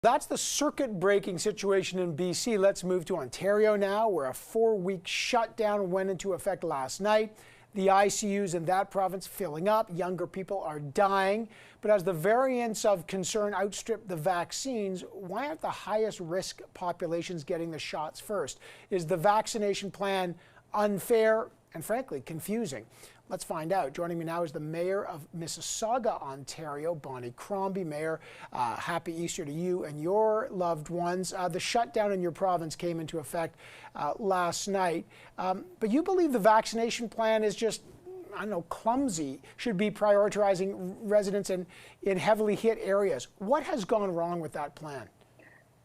That's the circuit-breaking situation in BC. Let's move to Ontario now, where a 4-week shutdown went into effect last night. The ICUs in that province filling up. Younger people are dying. But as the variants of concern outstrip the vaccines, why aren't the highest risk populations getting the shots first? Is the vaccination plan unfair and, frankly, confusing? Let's find out. Joining me now is the Mayor of Mississauga, Ontario, Bonnie Crombie. Mayor, happy Easter to you and your loved ones. The shutdown in your province came into effect last night, but you believe the vaccination plan is just, I don't know, clumsy, should be prioritizing residents in heavily hit areas. What has gone wrong with that plan?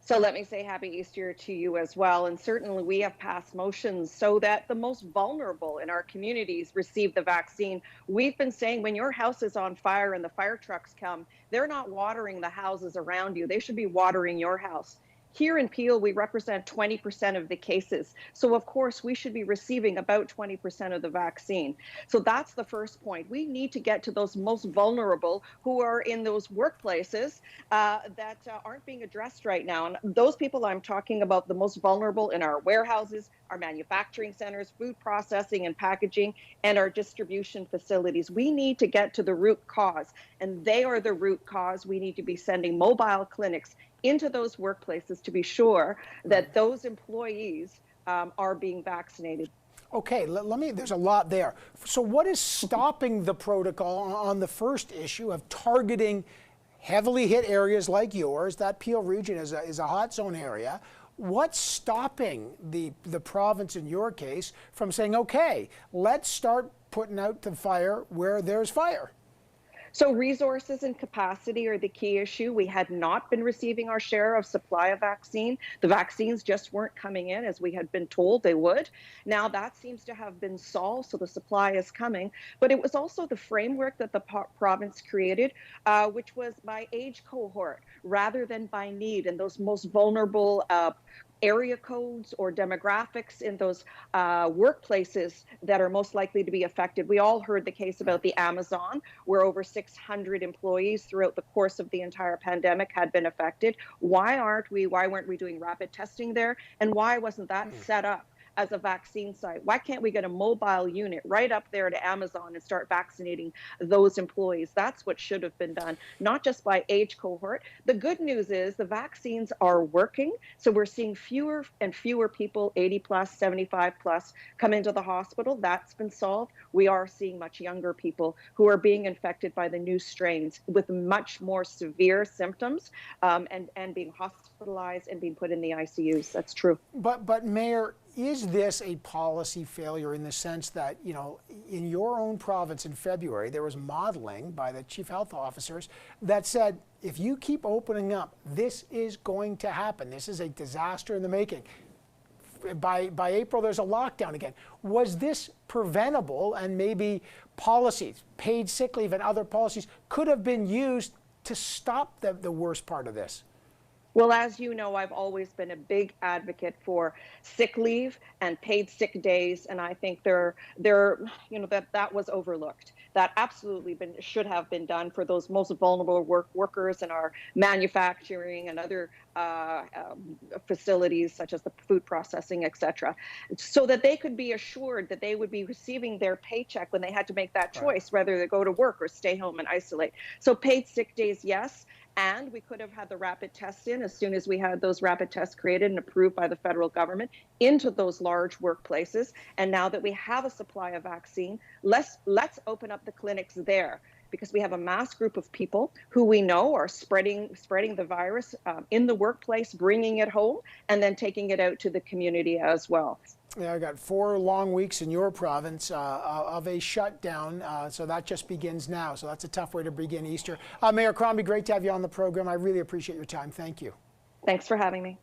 So let me say happy Easter to you as well. And certainly we have passed motions so that the most vulnerable in our communities receive the vaccine. We've been saying when your house is on fire and the fire trucks come, they're not watering the houses around you. They should be watering your house. Here in Peel, we represent 20% of the cases. So, of course, we should be receiving about 20% of the vaccine. So that's the first point. We need to get to those most vulnerable who are in those workplaces that aren't being addressed right now. And those people I'm talking about, the most vulnerable in our warehouses, our manufacturing centers, food processing and packaging, and our distribution facilities. We need to get to the root cause, and they are the root cause. We need to be sending mobile clinics into those workplaces to be sure that those employees are being vaccinated. Okay, there's a lot there. So what is stopping the protocol on the first issue of targeting heavily hit areas like yours? That Peel region is a hot zone area. What's stopping the province, in your case, from saying, okay, let's start putting out the fire where there's fire? So resources and capacity are the key issue. We had not been receiving our share of supply of vaccine. The vaccines just weren't coming in as we had been told they would. Now that seems to have been solved, so the supply is coming. But it was also the framework that the province created, which was by age cohort rather than by need, and those most vulnerable area codes or demographics in those workplaces that are most likely to be affected. We all heard the case about the Amazon, where over 600 employees throughout the course of the entire pandemic had been affected. Why weren't we doing rapid testing there? And why wasn't that set up as a vaccine site? Why can't we get a mobile unit right up there to Amazon and start vaccinating those employees? That's what should have been done, not just by age cohort. The good news is the vaccines are working. So we're seeing fewer and fewer people, 80 plus, 75 plus, come into the hospital. That's been solved. We are seeing much younger people who are being infected by the new strains with much more severe symptoms and being hospitalized and being put in the ICUs. That's true. But Mayor, is this a policy failure in the sense that, you know, in your own province in February, there was modeling by the chief health officers that said, if you keep opening up, this is going to happen. This is a disaster in the making. By April, there's a lockdown again. Was this preventable, and maybe policies, paid sick leave and other policies could have been used to stop the worst part of this? Well, as you know, I've always been a big advocate for sick leave and paid sick days, and I think that was overlooked. That absolutely should have been done for those most vulnerable workers in our manufacturing and other facilities, such as the food processing, etc., so that they could be assured that they would be receiving their paycheck when they had to make that choice, whether to go to work or stay home and isolate. So paid sick days, yes. And we could have had the rapid tests in as soon as we had those rapid tests created and approved by the federal government into those large workplaces. And now that we have a supply of vaccine, let's open up the clinics there, because we have a mass group of people who we know are spreading the virus in the workplace, bringing it home, and then taking it out to the community as well. Yeah, I got 4 long weeks in your province of a shutdown, so that just begins now. So that's a tough way to begin Easter. Mayor Crombie, great to have you on the program. I really appreciate your time. Thank you. Thanks for having me.